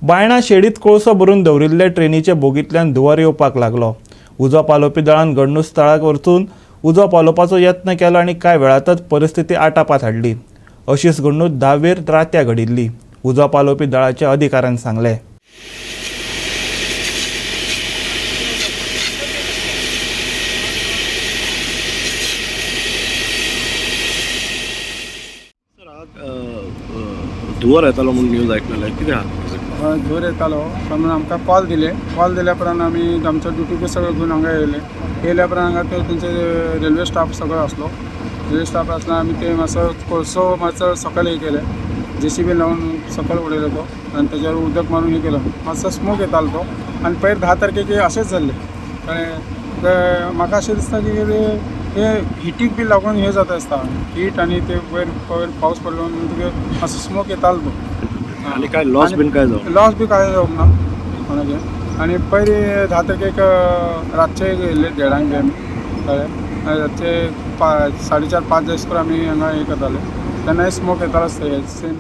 बायणा शेडीत कोळसो भरून दवरिल्ले ट्रेनीचे बोगींतल्यान धुंवर येवपाक लागलो। उजो पालोवपी दळान घडणुस्थळाक वचून उजो पालोवपाचो यत्न केलो आनी कांय वेळातच परिस्थिती आटापात हाडली। अशीच घडणूक 10 रात्या घडिल्ली, उजो पालोवपी दळाच्या अधिकाऱ्यान सांगलें। धुंवर येतालो म्हणून न्यूज आयकलें, कितें आहा? धुंवर येतालो पण आमकां कॉल दिल्या उपरांत आमी आमचो ड्युटी सगळो घेवन हांगा येयल्या उपरांत हांगा तेंचे रेल्वे स्टाफ सगळो आसलो। रेल्वे स्टाफ आसलो आमी ते मातसो कोळसो मातसो सकयल हे केलें, JCB लावन सकयल उडयलो तो आनी तेजेर उदक मारून हे केलो। मातसो स्मोक येतालो तो आनी पयर 10 तारखेक अशेंच जाल्लें। कळ्ळें? म्हाका अशें दिसता की हे हिटीक बी लागून हे जाता आसता, हीट आनी ते वयर पावस पडलो म्हणटकीर मातसो स्मोक येतालो तो। आनी काय लॉस बीन काय जावं? लॉस बी कांय जावंक ना कोणाचें। आनी पयलीं 10 तारखेक रातचे येयल्ले 1:30 बी आमी, कळ्ळें? रातचे 4:30-5 जायसर आमी हांगा हे करताले, तेन्नाय स्मोक येतालो सेम